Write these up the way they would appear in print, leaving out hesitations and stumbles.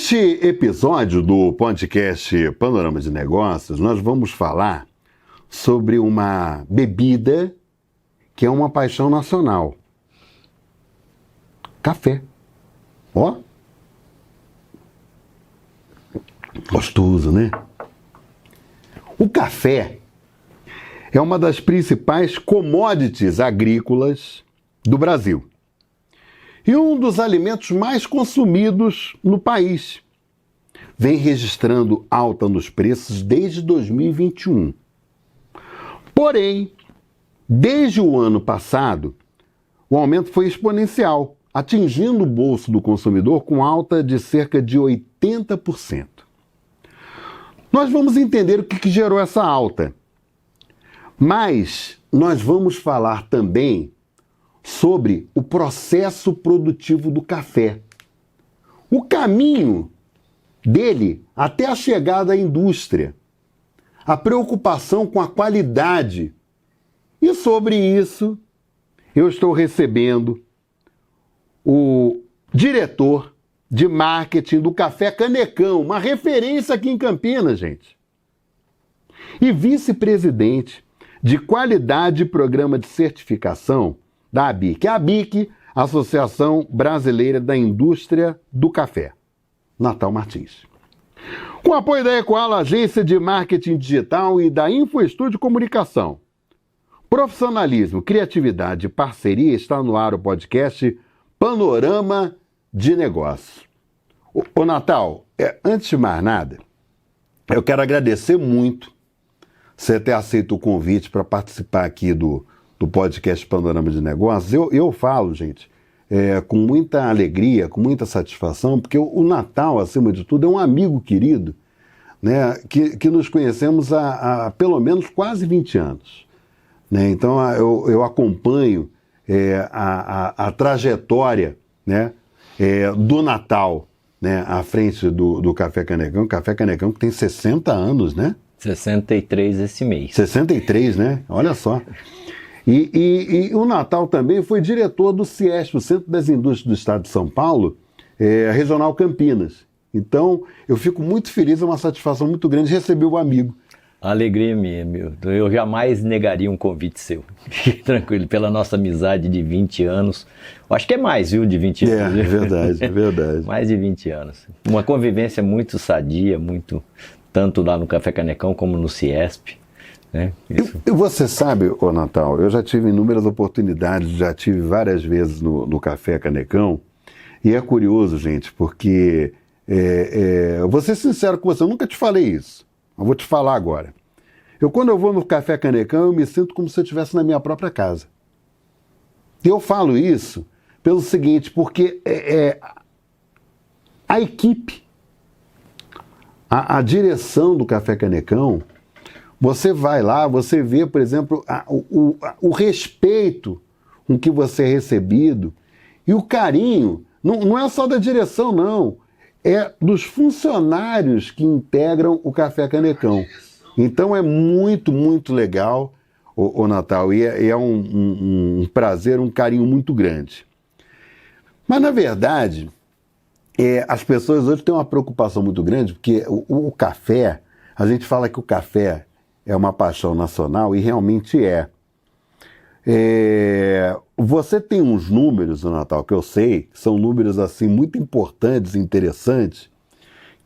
Neste episódio do podcast Panorama de Negócios, nós vamos falar sobre uma bebida que é uma paixão nacional. Café. Ó. Gostoso, né? O café é uma das principais commodities agrícolas do Brasil e um dos alimentos mais consumidos no país. Vem registrando alta nos preços desde 2021. Porém, desde o ano passado, o aumento foi exponencial, atingindo o bolso do consumidor com alta de cerca de 80%. Nós vamos entender o que gerou essa alta, mas nós vamos falar também sobre o processo produtivo do café, o caminho dele até a chegada à indústria, a preocupação com a qualidade. E sobre isso, eu estou recebendo o diretor de marketing do Café Canecão, uma referência aqui em Campinas, gente, e vice-presidente de qualidade e programa de certificação da ABIC. A ABIC, Associação Brasileira da Indústria do Café. Natal Martins. Com apoio da Ecoala, agência de marketing digital, e da InfoEstúdio Comunicação. Profissionalismo, criatividade e parceria, está no ar o podcast Panorama de Negócios. Ô Natal, antes de mais nada, eu quero agradecer muito você ter aceito o convite para participar aqui do podcast Panorama de Negócios. Eu falo, gente, com muita alegria, com muita satisfação, porque o Natal, acima de tudo, é um amigo querido, né, que nos conhecemos há pelo menos quase 20 anos. Né? Então, eu acompanho a trajetória, né, do Natal, né, à frente do Café Canecão. Café Canecão que tem 60 anos, né? 63 esse mês. 63, né? Olha só. E o Natal também foi diretor do CIESP, o Centro das Indústrias do Estado de São Paulo, Regional Campinas. Então, eu fico muito feliz, é uma satisfação muito grande receber o amigo. Alegria minha, meu. Eu jamais negaria um convite seu. Fique tranquilo, pela nossa amizade de 20 anos. Eu acho que é mais, viu, de 20 anos. É verdade, é verdade. Mais de 20 anos. Uma convivência muito sadia, muito, tanto lá no Café Canecão como no CIESP. Né? E você sabe, ô Natal, eu já tive inúmeras oportunidades, já tive várias vezes no Café Canecão, e é curioso, gente, porque, eu vou ser sincero com você, eu nunca te falei isso, eu vou te falar agora. Quando eu vou no Café Canecão, eu me sinto como se eu estivesse na minha própria casa. E eu falo isso pelo seguinte, porque a equipe, a direção do Café Canecão, você vai lá, você vê, por exemplo, o respeito com que você é recebido e o carinho, não é só da direção, não, é dos funcionários que integram o Café Canecão. Então é muito, muito legal, o Natal, e é um prazer, um carinho muito grande. Mas, na verdade, as pessoas hoje têm uma preocupação muito grande, porque o café, a gente fala que o café é uma paixão nacional, e realmente é. Você tem uns números, Natal, que eu sei, que são números assim muito importantes e interessantes,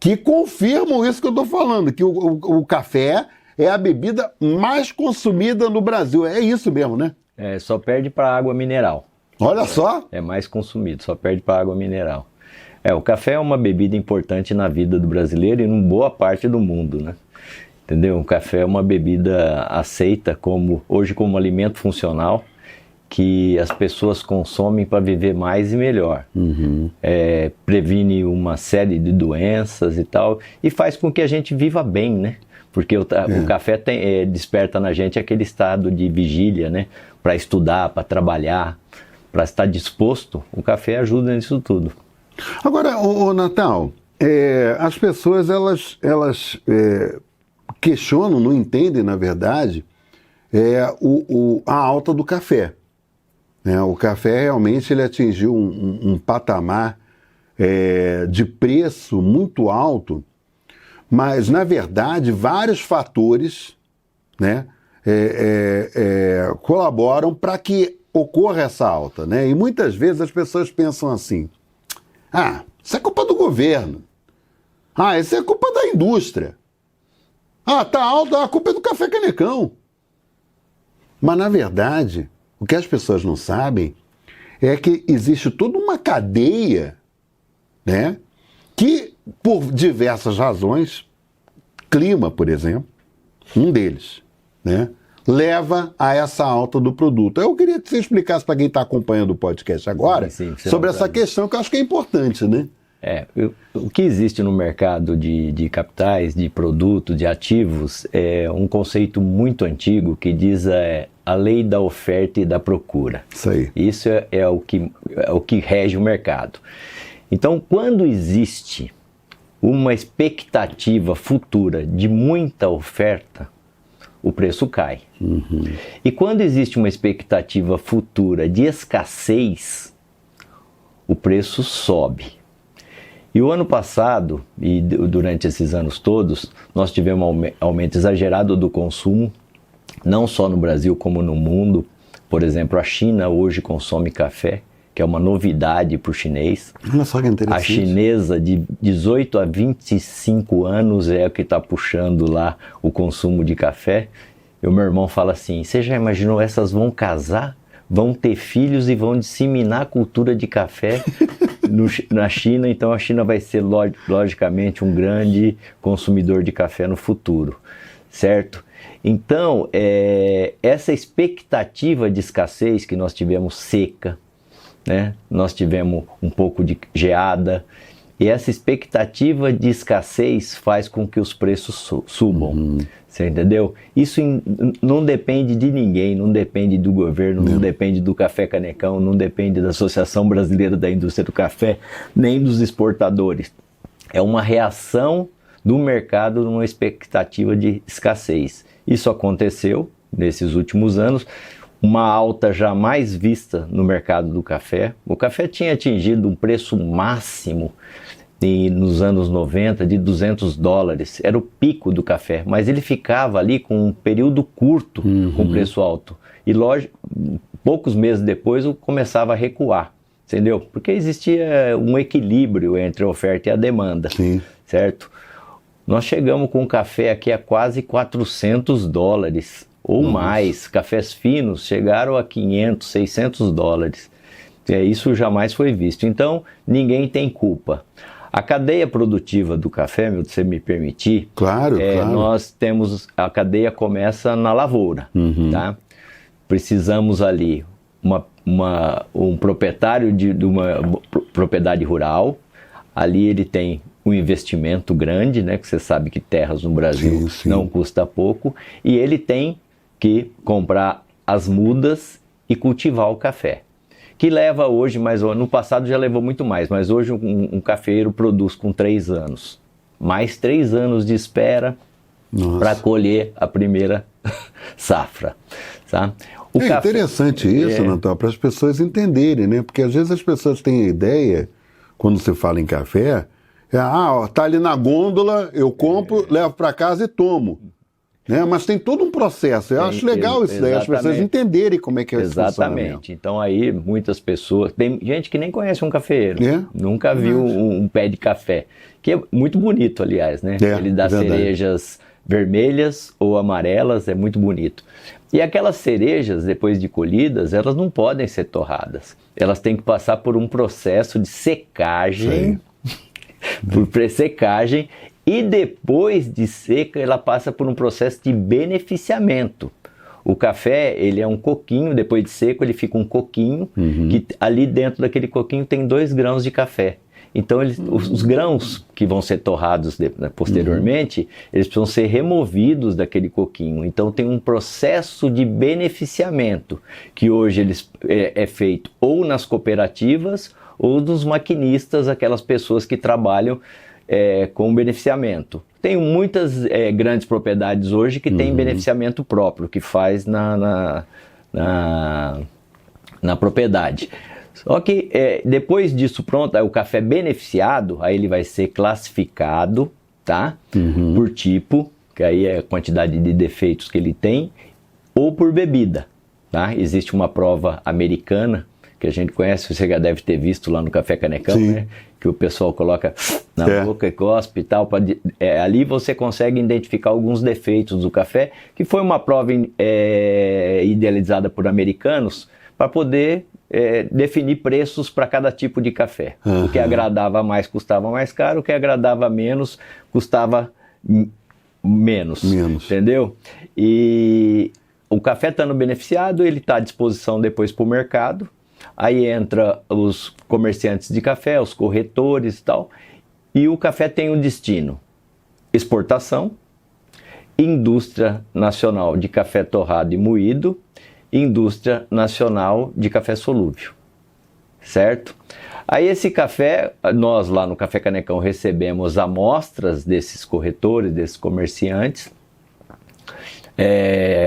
que confirmam isso que eu estou falando, que o café é a bebida mais consumida no Brasil. É isso mesmo, né? Só perde para água mineral. Olha só! É mais consumido, só perde para água mineral. O café é uma bebida importante na vida do brasileiro e em boa parte do mundo, né? Entendeu? O café é uma bebida aceita hoje como alimento funcional que as pessoas consomem para viver mais e melhor. Uhum. Previne uma série de doenças e tal, e faz com que a gente viva bem, né? Porque o café desperta na gente aquele estado de vigília, né? Para estudar, para trabalhar, para estar disposto. O café ajuda nisso tudo. Agora, o Natal, as pessoas elas questionam, não entendem, na verdade, a alta do café. O café realmente ele atingiu um patamar de preço muito alto, mas, na verdade, vários fatores, né, colaboram para que ocorra essa alta, né? E muitas vezes as pessoas pensam assim, isso é culpa do governo, isso é culpa da indústria, tá alto, a culpa é do Café Canecão. Mas, na verdade, o que as pessoas não sabem é que existe toda uma cadeia, né, que, por diversas razões, clima, por exemplo, um deles, né, leva a essa alta do produto. Eu queria que você explicasse para quem está acompanhando o podcast agora sobre essa questão que eu acho que é importante, né? O que existe no mercado de capitais, de produtos, de ativos, é um conceito muito antigo que diz a lei da oferta e da procura. Isso aí. Isso é o que rege o mercado. Então, quando existe uma expectativa futura de muita oferta, o preço cai. E quando existe uma expectativa futura de escassez, o preço sobe. E o ano passado, e durante esses anos todos, nós tivemos um aumento exagerado do consumo, não só no Brasil como no mundo. Por exemplo, a China hoje consome café, que é uma novidade para o chinês. Olha só que interessante. A chinesa de 18 a 25 anos é o que está puxando lá o consumo de café. E o meu irmão fala assim, você já imaginou, essas vão casar, vão ter filhos e vão disseminar a cultura de café na China, então a China vai ser logicamente um grande consumidor de café no futuro, certo? Então, essa expectativa de escassez que nós tivemos seca, né? Nós tivemos um pouco de geada, e essa expectativa de escassez faz com que os preços subam. Você entendeu? Isso não depende de ninguém, não depende do governo, não depende do Café Canecão, não depende da Associação Brasileira da Indústria do Café, nem dos exportadores. É uma reação do mercado numa expectativa de escassez. Isso aconteceu nesses últimos anos, uma alta jamais vista no mercado do café. O café tinha atingido um preço máximo nos anos 90 de $200, era o pico do café, mas ele ficava ali com um período curto com preço alto, e poucos meses depois começava a recuar, entendeu? Porque existia um equilíbrio entre a oferta e a demanda, certo? Nós chegamos com o café aqui a quase $400 ou mais, cafés finos chegaram a $500, $600, isso jamais foi visto, então ninguém tem culpa. A cadeia produtiva do café, se você me permitir, claro. Nós temos, a cadeia começa na lavoura, tá? Precisamos ali, um proprietário de uma propriedade rural, ali ele tem um investimento grande, né? Que você sabe que terras no Brasil não custa pouco, e ele tem que comprar as mudas e cultivar o café. Que leva hoje, no passado já levou muito mais, mas hoje um cafeeiro produz com 3 anos. Mais 3 anos de espera para colher a primeira safra. Tá? Interessante isso, Natal, para as pessoas entenderem, né? Porque às vezes as pessoas têm a ideia, quando se fala em café, tá ali na gôndola, eu compro, levo para casa e tomo. Né? Mas tem todo um processo. Eu acho legal isso daí, as pessoas entenderem como é que é esse funcionamento. Exatamente. Então aí muitas pessoas... Tem gente que nem conhece um cafeeiro, nunca viu um pé de café, que é muito bonito, aliás, né? Ele dá cerejas vermelhas ou amarelas, é muito bonito. E aquelas cerejas, depois de colhidas, elas não podem ser torradas. Elas têm que passar por um processo de secagem, por pré-secagem, e depois de seca, ela passa por um processo de beneficiamento. O café, ele é um coquinho, depois de seco, ele fica um coquinho, que ali dentro daquele coquinho tem 2 grãos de café. Então, os grãos que vão ser torrados posteriormente, eles precisam ser removidos daquele coquinho. Então, tem um processo de beneficiamento, que hoje é feito ou nas cooperativas, ou dos maquinistas, aquelas pessoas que trabalham com beneficiamento. Tem muitas grandes propriedades hoje que têm beneficiamento próprio, que faz na propriedade. Só que depois disso pronto, aí o café beneficiado, aí ele vai ser classificado, tá? Por tipo, que aí é a quantidade de defeitos que ele tem, ou por bebida, tá? Existe uma prova americana, que a gente conhece, você já deve ter visto lá no Café Canecão, Sim. né? Que o pessoal coloca na boca e cospe e tal. Ali você consegue identificar alguns defeitos do café, que foi uma prova idealizada por americanos para poder definir preços para cada tipo de café. O que agradava mais custava mais caro, o que agradava menos custava menos. Entendeu? E o café estando beneficiado, ele está à disposição depois para o mercado. Aí entra os comerciantes de café, os corretores e tal, e o café tem um destino: exportação, indústria nacional de café torrado e moído, indústria nacional de café solúvel, certo? Aí esse café, nós lá no Café Canecão recebemos amostras desses corretores, desses comerciantes.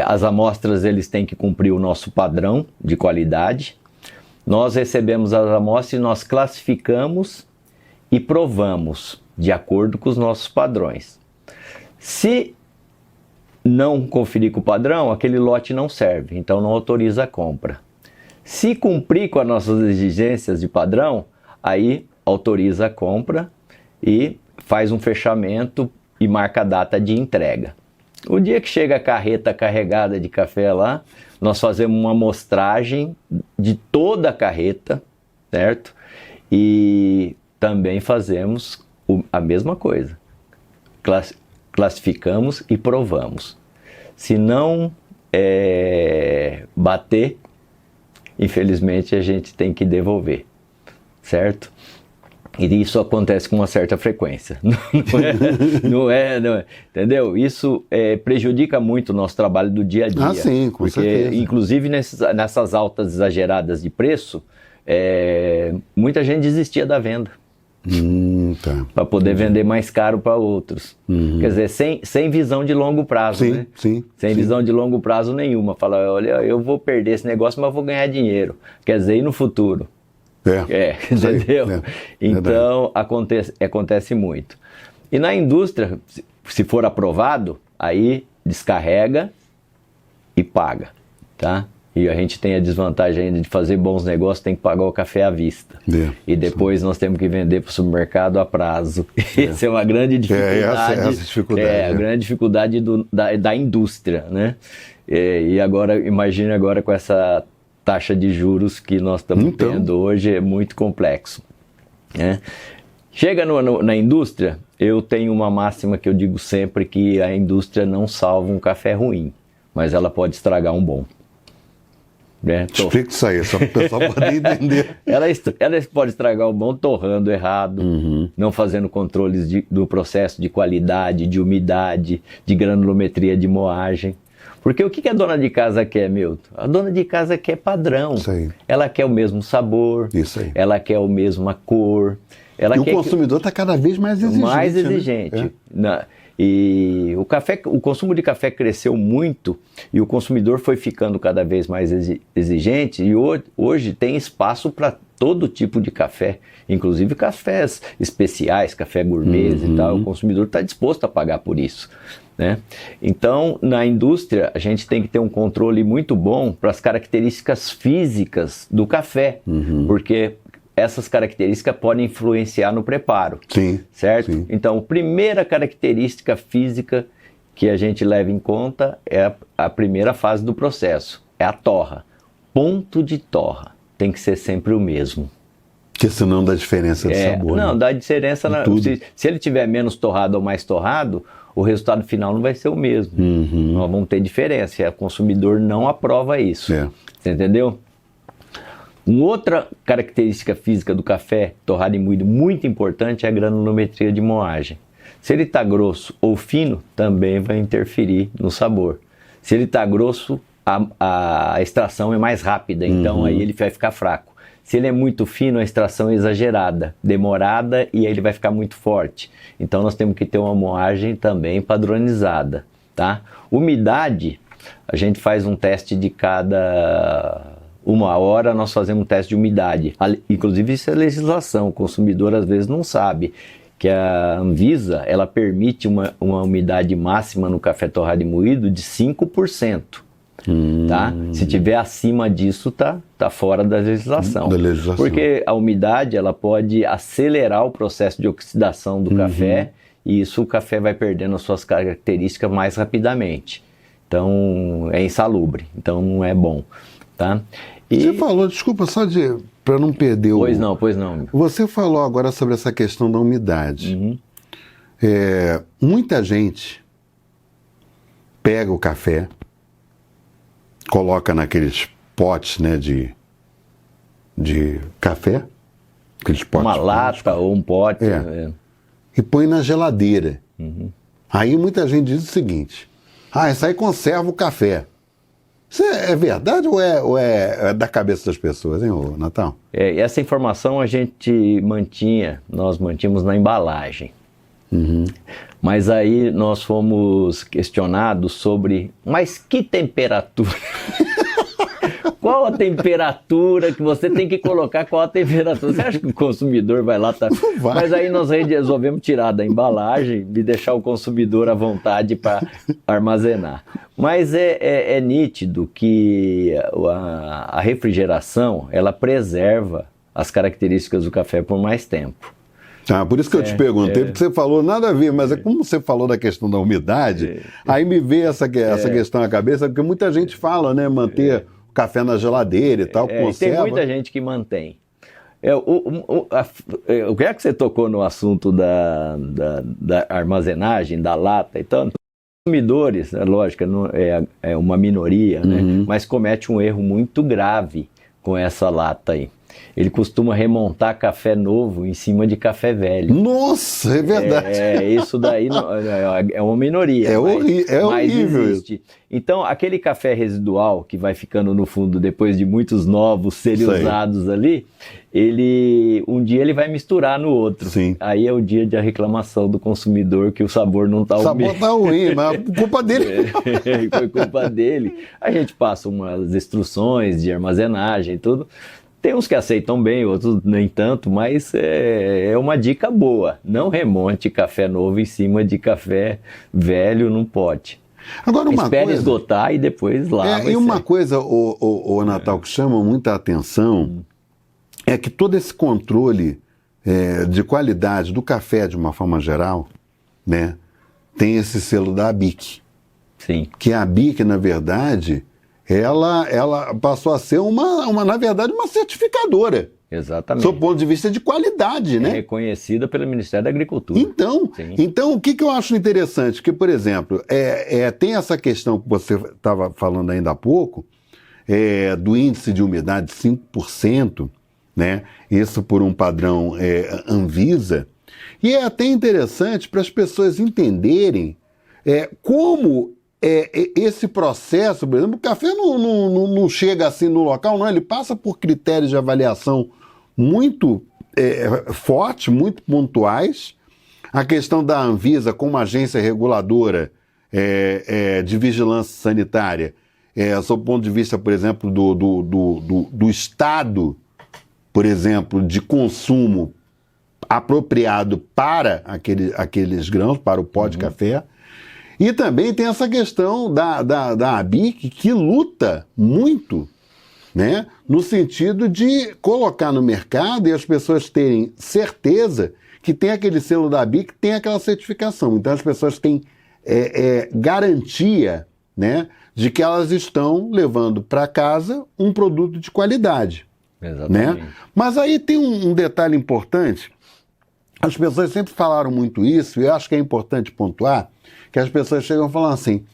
As amostras eles têm que cumprir o nosso padrão de qualidade. Nós recebemos as amostras e nós classificamos e provamos de acordo com os nossos padrões. Se não conferir com o padrão, aquele lote não serve, então não autoriza a compra. Se cumprir com as nossas exigências de padrão, aí autoriza a compra e faz um fechamento e marca a data de entrega. O dia que chega a carreta carregada de café lá, nós fazemos uma amostragem de toda a carreta, certo? E também fazemos a mesma coisa. Classificamos e provamos. Se não bater, infelizmente a gente tem que devolver, certo? E isso acontece com uma certa frequência, não é, entendeu? Isso prejudica muito o nosso trabalho do dia a dia. Ah, sim, com certeza. Inclusive nessas altas exageradas de preço, muita gente desistia da venda. Tá. Para poder vender mais caro para outros. Quer dizer, sem visão de longo prazo, Sim, né? sim. Sem visão de longo prazo nenhuma. Fala, olha, eu vou perder esse negócio, mas vou ganhar dinheiro. Quer dizer, e no futuro? Entendeu? Então, acontece muito. E na indústria, se for aprovado, aí descarrega e paga, tá? E a gente tem a desvantagem ainda de fazer bons negócios, tem que pagar o café à vista. E depois nós temos que vender para o supermercado a prazo. Essa é uma grande dificuldade. Essa dificuldade. A grande dificuldade da indústria, né? E agora, imagine agora com essa taxa de juros que nós estamos tendo hoje, é muito complexo, né? Chega na indústria, eu tenho uma máxima que eu digo sempre, que a indústria não salva um café ruim, mas ela pode estragar um bom. Né? Explica isso aí, só para o pessoal poder entender. Ela pode estragar o bom torrando errado, não fazendo controles do processo de qualidade, de umidade, de granulometria de moagem. Porque o que a dona de casa quer, Milton? A dona de casa quer padrão. Isso aí. Ela quer o mesmo sabor, isso aí. Ela quer a mesma cor. O consumidor está cada vez mais exigente. Mais exigente. Né? E o consumo de café cresceu muito e o consumidor foi ficando cada vez mais exigente, e hoje tem espaço para todo tipo de café, inclusive cafés especiais, café gourmet e tal. O consumidor está disposto a pagar por isso, né? Então, na indústria, a gente tem que ter um controle muito bom para as características físicas do café, porque essas características podem influenciar no preparo, certo? Sim. Então, a primeira característica física que a gente leva em conta é a primeira fase do processo, é a torra. Ponto de torra tem que ser sempre o mesmo. Porque senão dá diferença de sabor. Não, dá diferença. Se ele tiver menos torrado ou mais torrado, o resultado final não vai ser o mesmo. Nós vamos ter diferença, e o consumidor não aprova isso. Você entendeu? Uma outra característica física do café torrado e moído muito importante é a granulometria de moagem. Se ele está grosso ou fino, também vai interferir no sabor. Se ele está grosso, a extração é mais rápida, então aí ele vai ficar fraco. Se ele é muito fino, a extração é exagerada, demorada, e aí ele vai ficar muito forte. Então nós temos que ter uma moagem também padronizada, tá? Umidade, a gente faz um teste de cada uma hora nós fazemos um teste de umidade. Inclusive isso é legislação, o consumidor às vezes não sabe que a Anvisa ela permite uma umidade máxima no café torrado e moído de 5%. Tá? Se tiver acima disso, tá fora da legislação. Porque a umidade ela pode acelerar o processo de oxidação do café e isso o café vai perdendo as suas características mais rapidamente. Então é insalubre, então não é bom. Tá? Você falou, desculpa, só para não perder Pois não. Você falou agora sobre essa questão da umidade. Muita gente pega o café, coloca naqueles potes, né, de café, aqueles potes. Uma lata ou um pote. E põe na geladeira. Aí muita gente diz o seguinte: isso aí conserva o café. Isso é verdade ou é da cabeça das pessoas, hein, Natal? Essa informação nós mantínhamos na embalagem. Mas aí nós fomos questionados sobre, mas que temperatura? Qual a temperatura que você tem que colocar? Qual a temperatura? Você acha que o consumidor vai lá? Não vai. Mas aí nós resolvemos tirar da embalagem e deixar o consumidor à vontade para armazenar. Mas é nítido que a refrigeração ela preserva as características do café por mais tempo. Por isso que eu te perguntei, porque você falou nada a ver, mas como você falou da questão da umidade, aí me veio essa questão na cabeça, porque muita gente fala, né, manter o café na geladeira e tal, conserva. Tem muita gente que mantém. O que é que você tocou no assunto da armazenagem, da lata e tal? Consumidores, lógico, é uma minoria, né, mas comete um erro muito grave com essa lata aí. Ele costuma remontar café novo em cima de café velho. Nossa, é verdade. Isso daí é uma minoria. É horrível. Existe. Então, aquele café residual que vai ficando no fundo depois de muitos novos serem usados ali, um dia ele vai misturar no outro. Sim. Aí é o dia de reclamação do consumidor que o sabor não está ruim. O sabor está ruim, mas culpa dele. Foi culpa dele. A gente passa umas instruções de armazenagem e tudo. Tem uns que aceitam bem, outros nem tanto, mas é uma dica boa. Não remonte café novo em cima de café velho num pote. Agora, Espere esgotar e depois lava. E uma coisa, o Natal, que chama muita atenção é que todo esse controle de qualidade do café, de uma forma geral, né, tem esse selo da ABIC. Sim. Que a ABIC, na verdade, ela passou a ser na verdade, uma certificadora. Exatamente. Sob o ponto de vista de qualidade, né? Reconhecida pelo Ministério da Agricultura. Então, o que eu acho interessante? Que, por exemplo, tem essa questão que você estava falando ainda há pouco, do índice de umidade de 5%, né? Isso por um padrão Anvisa. E é até interessante para as pessoas entenderem como esse processo, por exemplo, o café não chega assim no local, não, ele passa por critérios de avaliação muito fortes, muito pontuais. A questão da Anvisa como agência reguladora de vigilância sanitária, sob o ponto de vista, por exemplo, do estado, por exemplo, de consumo apropriado para aqueles grãos, para o pó de café. E também tem essa questão da ABIC, que luta muito, né, no sentido de colocar no mercado e as pessoas terem certeza que tem aquele selo da ABIC, tem aquela certificação. Então as pessoas têm garantia, né, de que elas estão levando para casa um produto de qualidade. Exatamente. Né? Mas aí tem um detalhe importante. As pessoas sempre falaram muito isso, e eu acho que é importante pontuar, que as pessoas chegam falando assim,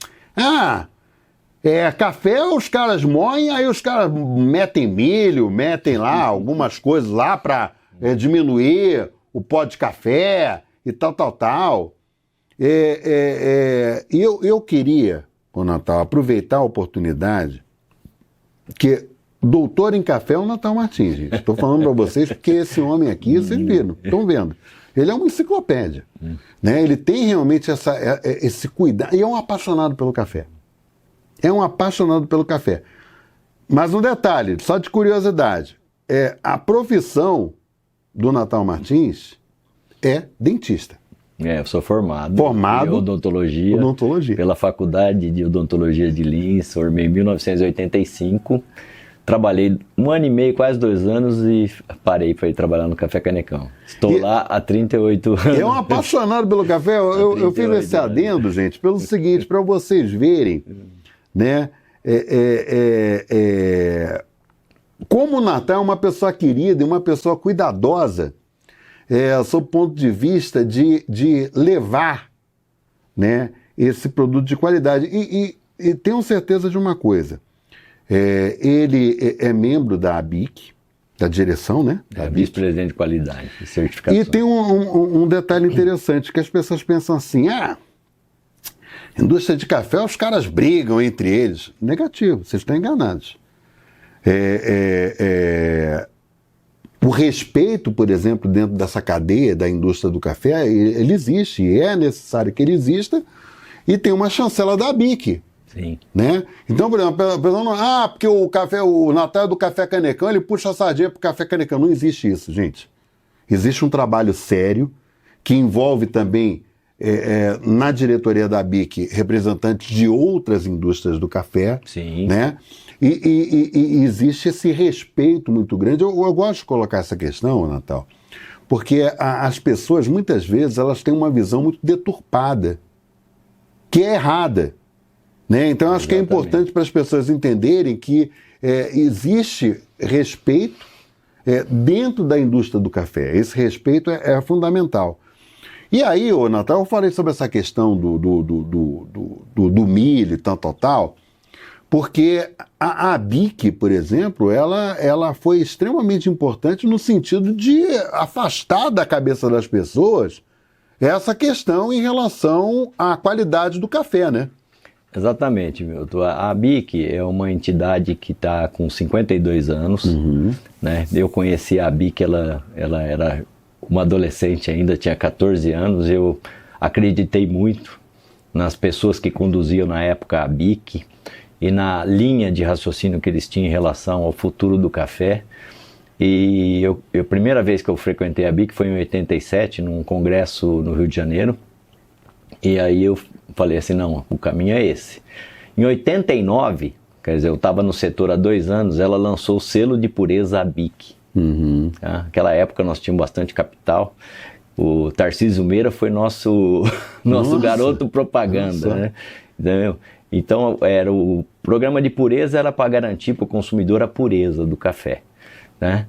café os caras moem, aí os caras metem milho, metem lá algumas coisas lá para diminuir o pó de café e tal. E eu queria, ô Natal, aproveitar a oportunidade que doutor em café é o Natal Martins, gente. Estou falando para vocês porque esse homem aqui, vocês viram, estão vendo. Ele é uma enciclopédia. Né? Ele tem realmente esse cuidado. E é um apaixonado pelo café. Mas um detalhe, só de curiosidade, a profissão do Natal Martins é dentista. Eu sou formado em odontologia pela Faculdade de Odontologia de Lins, formei em 1985, trabalhei 1 ano e meio, quase 2 anos e parei para ir trabalhar no Café Canecão. Estou lá há 38 anos. É um apaixonado pelo café, eu fiz esse adendo, gente, pelo seguinte, para vocês verem, né, como o Natal é uma pessoa querida e uma pessoa cuidadosa, sob o ponto de vista de levar, né, esse produto de qualidade. E tenho certeza de uma coisa, ele é membro da ABIC, da direção, né? Vice-presidente de qualidade, de certificação. E tem um detalhe interessante, que as pessoas pensam assim, indústria de café, os caras brigam entre eles. Negativo, vocês estão enganados. O respeito, por exemplo, dentro dessa cadeia da indústria do café, ele existe, e é necessário que ele exista, e tem uma chancela da ABIC. Sim. Né? Então, por exemplo, a pessoa não, porque o Natal é do Café Canecão, ele puxa a sardinha pro Café Canecão. Não existe isso, gente. Existe um trabalho sério, que envolve também, na diretoria da ABIC, representantes de outras indústrias do café. Sim. Né? E existe esse respeito muito grande. Eu gosto de colocar essa questão, Natal, porque as pessoas, muitas vezes, elas têm uma visão muito deturpada, que é errada. Né? Então, acho que é importante para as pessoas entenderem que existe respeito dentro da indústria do café. Esse respeito é fundamental. E aí, Natal, eu falei sobre essa questão do milho e tal, porque a ABIC, por exemplo, ela foi extremamente importante no sentido de afastar da cabeça das pessoas essa questão em relação à qualidade do café, né? Exatamente, Milton. A ABIC é uma entidade que está com 52 anos. Né? Eu conheci a ABIC, ela era uma adolescente ainda, tinha 14 anos. Eu acreditei muito nas pessoas que conduziam na época a ABIC e na linha de raciocínio que eles tinham em relação ao futuro do café. E a primeira vez que eu frequentei a ABIC foi em 87, num congresso no Rio de Janeiro. E aí eu falei assim, não, o caminho é esse. Em 89, quer dizer, eu estava no setor há 2 anos, ela lançou o selo de pureza ABIC. Tá? Naquela época nós tínhamos bastante capital. O Tarcísio Meira foi nosso garoto propaganda. Né? Entendeu? Então, o programa de pureza era para garantir para o consumidor a pureza do café. Né?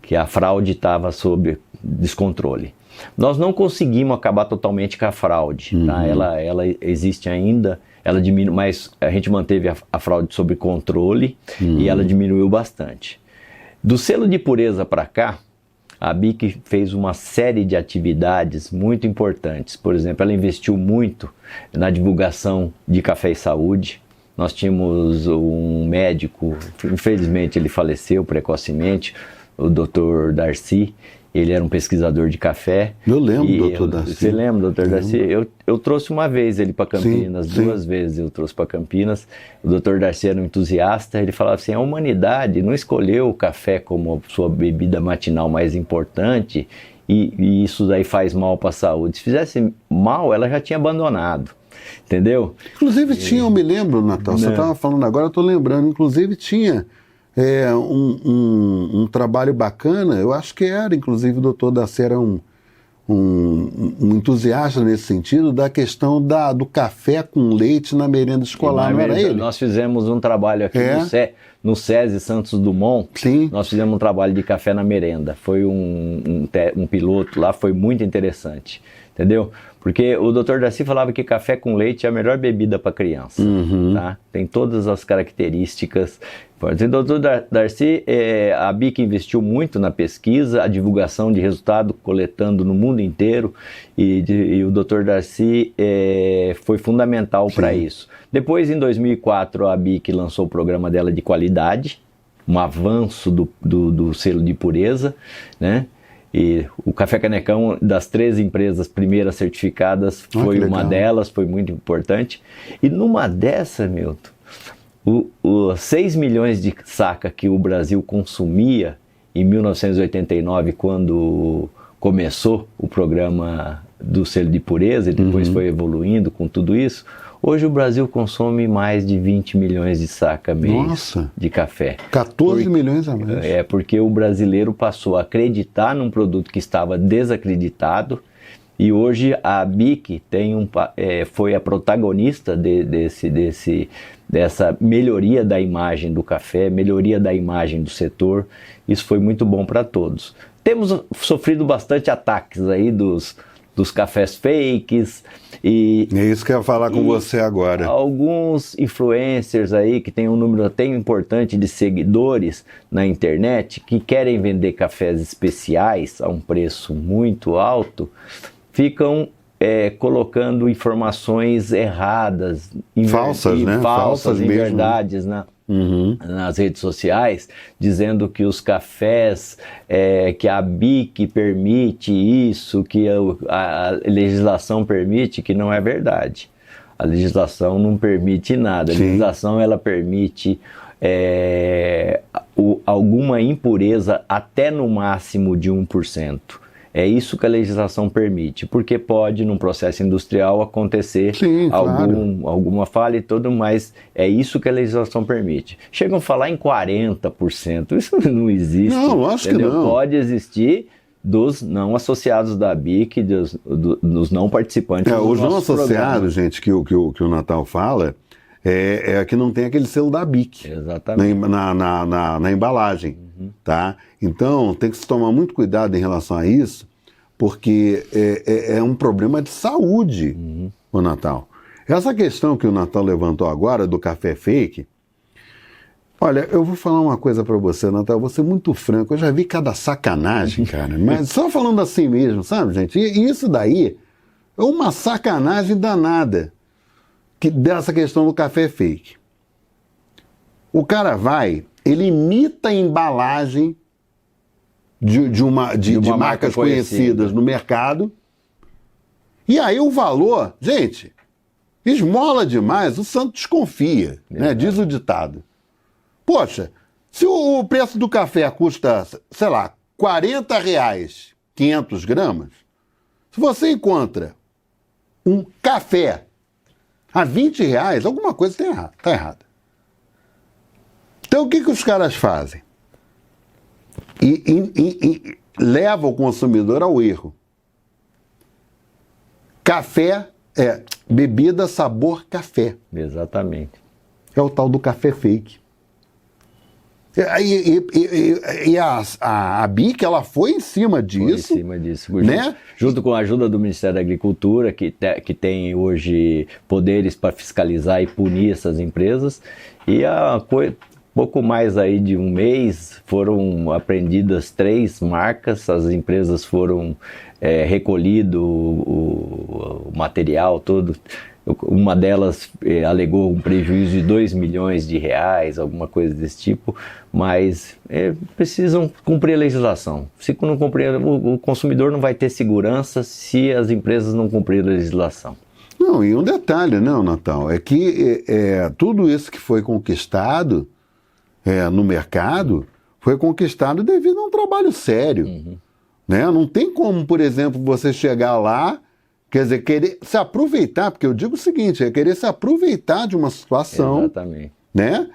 Que a fraude estava sob descontrole. Nós não conseguimos acabar totalmente com a fraude, tá? Ela existe ainda, ela diminui, mas a gente manteve a fraude sob controle e ela diminuiu bastante. Do selo de pureza para cá, a ABIC fez uma série de atividades muito importantes. Por exemplo, ela investiu muito na divulgação de café e saúde. Nós tínhamos um médico, infelizmente ele faleceu precocemente, o Dr. Darcy. Ele era um pesquisador de café. Eu lembro do Dr. Darcy. Você lembra do Dr. Darcy? Eu trouxe uma vez ele para Campinas, sim, 2 vezes eu trouxe para Campinas. O Dr. Darcy era um entusiasta, ele falava assim, a humanidade não escolheu o café como sua bebida matinal mais importante e isso daí faz mal para a saúde. Se fizesse mal, ela já tinha abandonado, entendeu? Inclusive tinha, eu me lembro, Natal, você estava falando agora, eu estou lembrando, inclusive tinha... um trabalho bacana, eu acho que era, inclusive o doutor Darcy era um entusiasta nesse sentido, da questão do café com leite na merenda escolar, não era ele? Nós fizemos um trabalho aqui no SESI Santos Dumont. Sim. Nós fizemos um trabalho de café na merenda, foi um piloto lá, foi muito interessante, entendeu? Porque o Dr. Darcy falava que café com leite é a melhor bebida para criança, tá? Tem todas as características. O Dr. Darcy, a ABIC investiu muito na pesquisa, a divulgação de resultado, coletando no mundo inteiro, e o Dr. Darcy foi fundamental para isso. Depois, em 2004, a ABIC lançou o programa dela de qualidade, um avanço do selo de pureza, né? E o Café Canecão, das 3 empresas primeiras certificadas, foi uma delas, foi muito importante. E numa dessa, Milton, Os 6 milhões de saca que o Brasil consumia em 1989, quando começou o programa do selo de pureza e depois foi evoluindo com tudo isso, hoje o Brasil consome mais de 20 milhões de saca mês de café. 14 milhões a mais. É porque o brasileiro passou a acreditar num produto que estava desacreditado, e hoje a BIC foi a protagonista dessa melhoria da imagem do café, melhoria da imagem do setor. Isso foi muito bom para todos. Temos sofrido bastante ataques aí dos cafés fakes. E é isso que eu ia falar com você agora. Alguns influencers aí que tem um número até importante de seguidores na internet que querem vender cafés especiais a um preço muito alto, ficam colocando informações erradas, falsas, né? Falsas inverdades nas redes sociais, dizendo que os cafés, que a BIC permite isso, que a legislação permite, que não é verdade. A legislação não permite nada. A legislação ela permite alguma impureza até no máximo de 1%. É isso que a legislação permite, porque pode, num processo industrial, acontecer alguma falha e tudo, mas é isso que a legislação permite. Chegam a falar em 40%, isso não existe. Não, acho que não. Pode existir dos não associados da BIC, dos não participantes do os não associados, programa. Gente, que o Natal fala, é que não tem aquele selo da BIC. Exatamente. Na embalagem. Tá? Então, tem que se tomar muito cuidado em relação a isso, porque é um problema de saúde o Natal. Essa questão que o Natal levantou agora do café fake, olha, eu vou falar uma coisa para você, Natal, vou ser muito franco, eu já vi cada sacanagem, cara, mas só falando assim mesmo, sabe, gente? E isso daí é uma sacanagem danada dessa questão do café fake. O cara ele imita a embalagem de marcas conhecidas no mercado, e aí o valor, gente, esmola demais, o santo desconfia, né? Diz o ditado. Poxa, se o preço do café custa, sei lá, R$40, 500 gramas, se você encontra um café a R$20, alguma coisa está errada. Então o que os caras fazem? E leva o consumidor ao erro. Café bebida sabor café. Exatamente. É o tal do café fake. E a BIC, ela foi em cima disso. Foi em cima disso. Né? Junto com a ajuda do Ministério da Agricultura, que tem hoje poderes para fiscalizar e punir essas empresas. E pouco mais aí de um mês foram apreendidas 3 marcas, as empresas foram recolhido o material todo. Uma delas alegou um prejuízo de R$2 milhões, alguma coisa desse tipo, mas precisam cumprir a legislação. Se não cumprir, o consumidor não vai ter segurança se as empresas não cumprirem a legislação. Não, e um detalhe, né, Natal, é que tudo isso que foi conquistado no mercado foi conquistado devido a um trabalho sério. Né? Não tem como, por exemplo, você chegar lá, quer dizer, querer se aproveitar, porque eu digo o seguinte, é querer se aproveitar de uma situação. Exatamente. Né?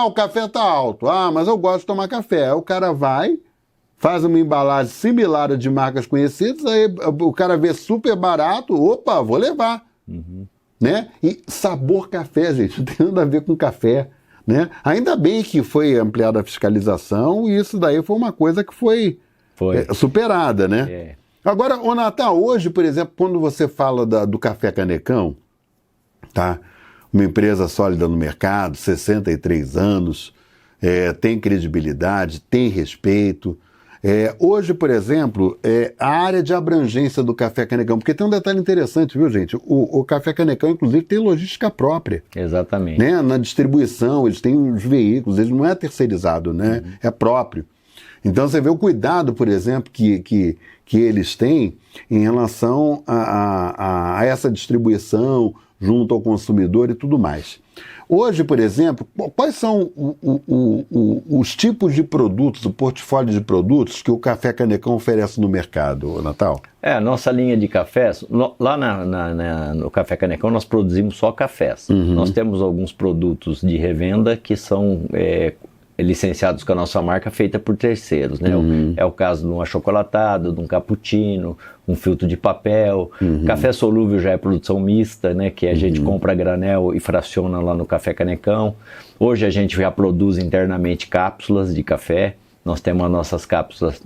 O café está alto, mas eu gosto de tomar café. Aí o cara vai, faz uma embalagem similar a de marcas conhecidas, aí o cara vê super barato, opa, vou levar. Né? E sabor café, gente, não tem nada a ver com café. Né? Ainda bem que foi ampliada a fiscalização e isso daí foi uma coisa que foi superada, né? Agora, o Natal, hoje, por exemplo, quando você fala do Café Canecão, tá? Uma empresa sólida no mercado, 63 anos, tem credibilidade, tem respeito. Hoje, por exemplo, a área de abrangência do Café Canecão, porque tem um detalhe interessante, viu, gente? O Café Canecão, inclusive, tem logística própria. Exatamente. Né? Na distribuição, eles têm os veículos, ele não é terceirizado, né? É próprio. Então você vê o cuidado, por exemplo, que eles têm em relação a essa distribuição junto ao consumidor e tudo mais. Hoje, por exemplo, quais são os tipos de produtos, o portfólio de produtos que o Café Canecão oferece no mercado, Natal? A nossa linha de cafés, lá no Café Canecão nós produzimos só cafés. Nós temos alguns produtos de revenda que são licenciados com a nossa marca, feita por terceiros, né? É o caso de um achocolatado, de um cappuccino, um filtro de papel. Café solúvel já é produção mista, né? Que a gente compra a granel e fraciona lá no Café Canecão. Hoje a gente já produz internamente cápsulas de café. Nós temos as nossas cápsulas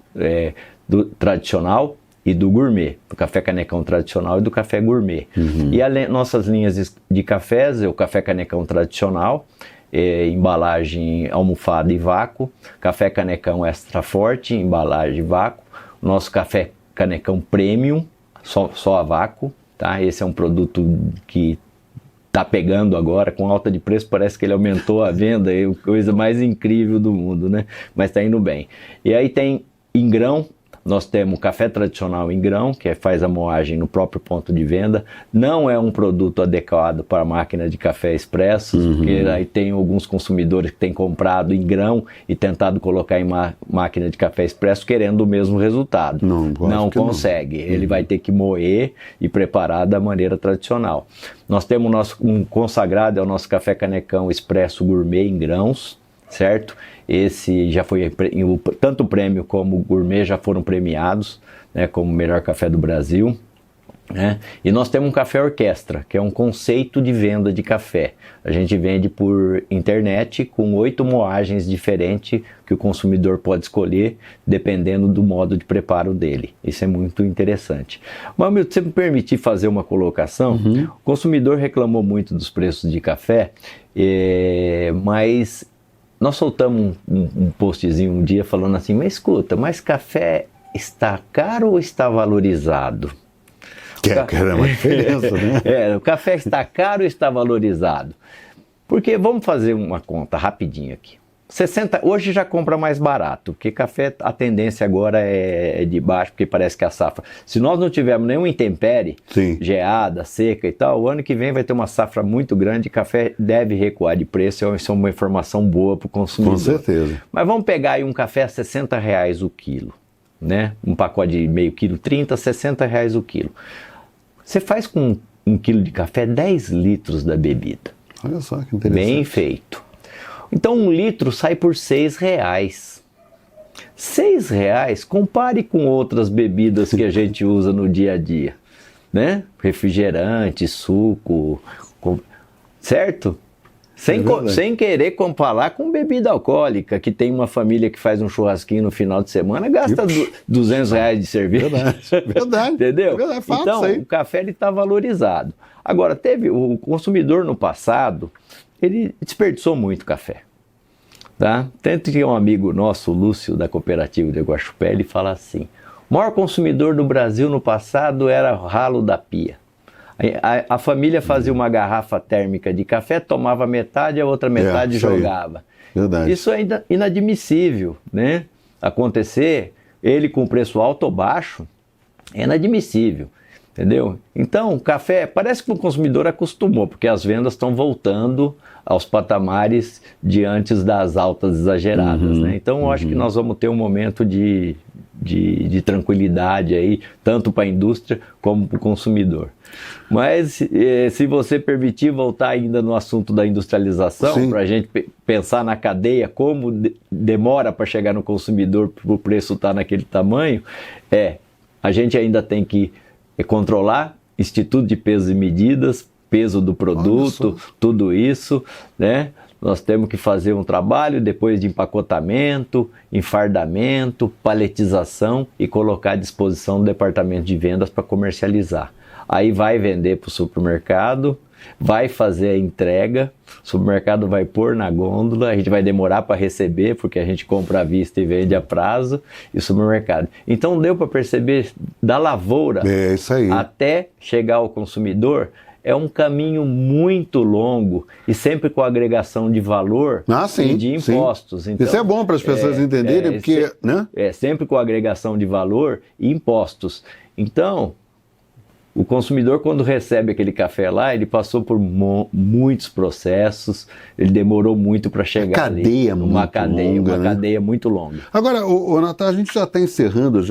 do tradicional e do gourmet, do Café Canecão tradicional e do café gourmet. E nossas linhas de cafés é o Café Canecão tradicional, embalagem almofada e vácuo, Café Canecão extra forte, embalagem vácuo, nosso Café Canecão premium, só a vácuo, tá? Esse é um produto que está pegando agora, com alta de preço, parece que ele aumentou a venda, é a coisa mais incrível do mundo, né? Mas está indo bem. E aí tem em grão, nós temos café tradicional em grão, que faz a moagem no próprio ponto de venda. Não é um produto adequado para a máquina de café expresso, porque aí tem alguns consumidores que têm comprado em grão e tentado colocar em máquina de café expresso querendo o mesmo resultado. Não consegue. Ele vai ter que moer e preparar da maneira tradicional. Nós temos um consagrado, é o nosso Café Canecão Expresso Gourmet em grãos, certo? Esse já foi, tanto o prêmio como o gourmet já foram premiados, né, como o melhor café do Brasil, né? E nós temos um café orquestra, que é um conceito de venda de café. A gente vende por internet com 8 moagens diferentes que o consumidor pode escolher, dependendo do modo de preparo dele. Isso é muito interessante. Mas, Milton, se você me permitir fazer uma colocação, o consumidor reclamou muito dos preços de café, mas nós soltamos um postzinho um dia falando assim, mas escuta, mas café está caro ou está valorizado? Que é uma diferença, né? O café está caro ou está valorizado? Porque vamos fazer uma conta rapidinho aqui. Hoje já compra mais barato, porque café, a tendência agora é de baixo, porque parece que a safra... Se nós não tivermos nenhum intempérie, geada, seca e tal, o ano que vem vai ter uma safra muito grande, café deve recuar de preço, isso é uma informação boa para o consumidor. Com certeza. Mas vamos pegar aí um café a R$60 o quilo, né? Um pacote de meio quilo, 30, R$60 o quilo. Você faz com 1 quilo de café 10 litros da bebida. Olha só que interessante. Bem feito. Então 1 litro sai por R$6. R$6, compare com outras bebidas que a gente usa no dia a dia, né? Refrigerante, suco, certo? Sem querer comparar com bebida alcoólica, que tem uma família que faz um churrasquinho no final de semana, gasta R$200 de cerveja. Verdade. Entendeu? Verdade, fato, então, o café está valorizado. Agora, o consumidor no passado, ele desperdiçou muito café. Tá? Tanto que um amigo nosso, o Lúcio, da cooperativa de Guaxupé, ele fala assim, o maior consumidor do Brasil no passado era o ralo da pia. A família fazia uma garrafa térmica de café, tomava metade, a outra metade jogava. Verdade. Isso é inadmissível, né? Acontecer, ele com preço alto ou baixo, é inadmissível. Entendeu? Então, café, parece que o consumidor acostumou, porque as vendas estão voltando aos patamares de antes das altas exageradas, né? Então, eu acho que nós vamos ter um momento de tranquilidade aí, tanto para a indústria como para o consumidor. Mas, se você permitir voltar ainda no assunto da industrialização, para a gente pensar na cadeia, como demora para chegar no consumidor para o preço estar naquele tamanho, a gente ainda tem que controlar Instituto de Pesos e Medidas, peso do produto, tudo isso, né? Nós temos que fazer um trabalho depois de empacotamento, enfardamento, paletização e colocar à disposição do departamento de vendas para comercializar. Aí vai vender para o supermercado, vai fazer a entrega, o supermercado vai pôr na gôndola, a gente vai demorar para receber, porque a gente compra à vista e vende a prazo, e o supermercado. Então deu para perceber, da lavoura isso aí. até chegar ao consumidor, é um caminho muito longo e sempre com agregação de valor e de impostos. Então, isso é bom para as pessoas entenderem, porque... né? Sempre com agregação de valor e impostos. Então, o consumidor, quando recebe aquele café lá, ele passou por muitos processos, ele demorou muito para chegar ali. Uma cadeia muito longa. Agora, Natal, a gente já está encerrando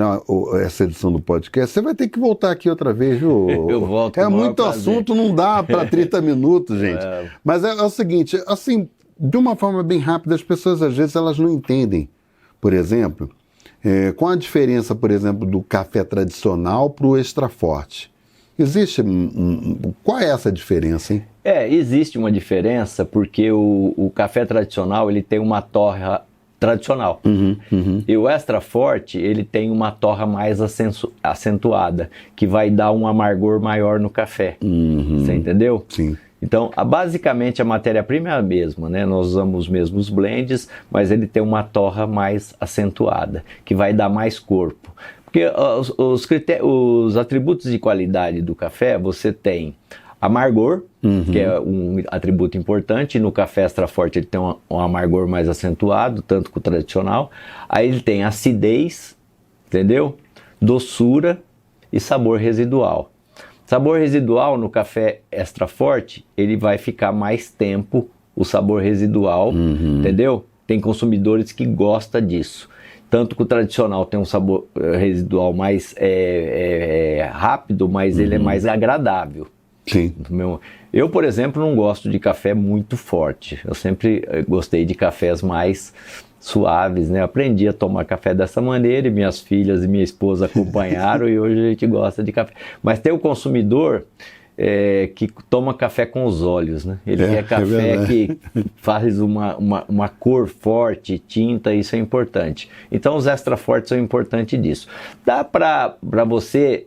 essa edição do podcast. Você vai ter que voltar aqui outra vez, viu? Eu volto. É muito assunto, não dá para 30 minutos, gente. Mas é o seguinte, assim, de uma forma bem rápida, as pessoas às vezes elas não entendem. Por exemplo, qual a diferença, por exemplo, do café tradicional para o extra forte? Existe qual é essa diferença, hein? Existe uma diferença porque o café tradicional ele tem uma torra tradicional. E o extra forte ele tem uma torra mais acentuada, que vai dar um amargor maior no café. Você entendeu? Sim. Então, basicamente a matéria-prima é a mesma, né? Nós usamos os mesmos blends, mas ele tem uma torra mais acentuada, que vai dar mais corpo. Porque os atributos de qualidade do café, você tem amargor, que é um atributo importante. No café extra forte ele tem um amargor mais acentuado, tanto que o tradicional. Aí ele tem acidez, entendeu? Doçura e sabor residual. Sabor residual no café extra forte, ele vai ficar mais tempo, o sabor residual, entendeu? Tem consumidores que gostam disso. Tanto que o tradicional tem um sabor residual mais rápido, mas ele é mais agradável. Sim. Eu, por exemplo, não gosto de café muito forte. Eu sempre gostei de cafés mais suaves, né? Aprendi a tomar café dessa maneira e minhas filhas e minha esposa acompanharam e hoje a gente gosta de café. Mas tem o consumidor que toma café com os olhos, né? Ele quer café que faz uma cor forte, tinta, isso é importante. Então os extra fortes são importantes disso. Dá para você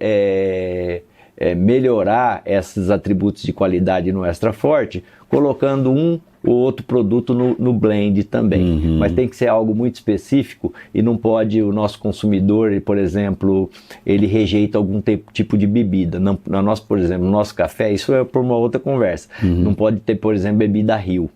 melhorar esses atributos de qualidade no extra forte, colocando um ou outro produto no blend também, mas tem que ser algo muito específico e não pode o nosso consumidor, por exemplo, ele rejeita algum tipo de bebida. Por exemplo, no nosso café, isso é por uma outra conversa, não pode ter, por exemplo, bebida Rio,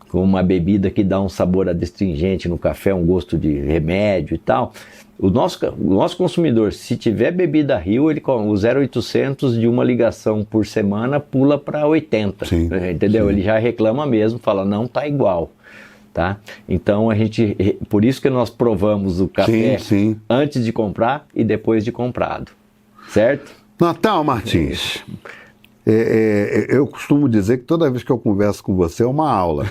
com uma bebida que dá um sabor adstringente no café, um gosto de remédio e tal. O nosso consumidor, se tiver bebida Rio, o 0800 de uma ligação por semana pula para 80, entendeu? Sim. Ele já reclama mesmo, fala, não tá igual, tá? Então, por isso que nós provamos o café antes de comprar e depois de comprado, certo? Natal Martins, eu costumo dizer que toda vez que eu converso com você é uma aula,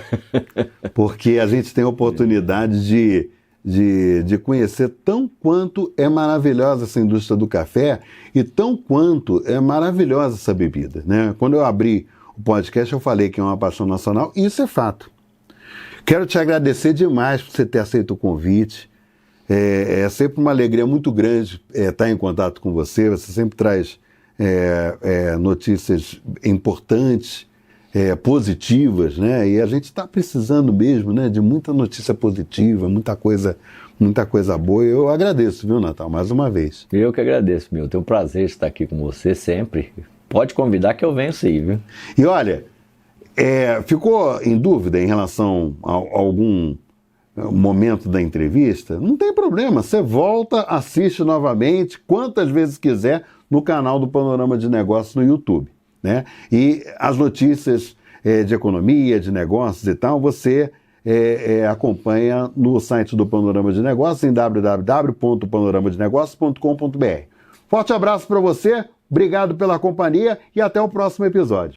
porque a gente tem a oportunidade de conhecer tão quanto é maravilhosa essa indústria do café e tão quanto é maravilhosa essa bebida, né? Quando eu abri o podcast eu falei que é uma paixão nacional e isso é fato. Quero te agradecer demais por você ter aceito o convite. É sempre uma alegria muito grande estar em contato com você. Você sempre traz notícias importantes, positivas, né? E a gente está precisando mesmo, né, de muita notícia positiva, muita coisa boa. Eu agradeço, viu, Natal, mais uma vez. Eu que agradeço, meu. Tenho um prazer estar aqui com você sempre. Pode convidar que eu venho sim, viu? E olha, ficou em dúvida em relação a algum momento da entrevista? Não tem problema, você volta, assiste novamente, quantas vezes quiser, no canal do Panorama de Negócios no YouTube. Né? E as notícias de economia, de negócios e tal, você acompanha no site do Panorama de Negócios, em www.panoramadenegócios.com.br. Forte abraço para você, obrigado pela companhia e até o próximo episódio.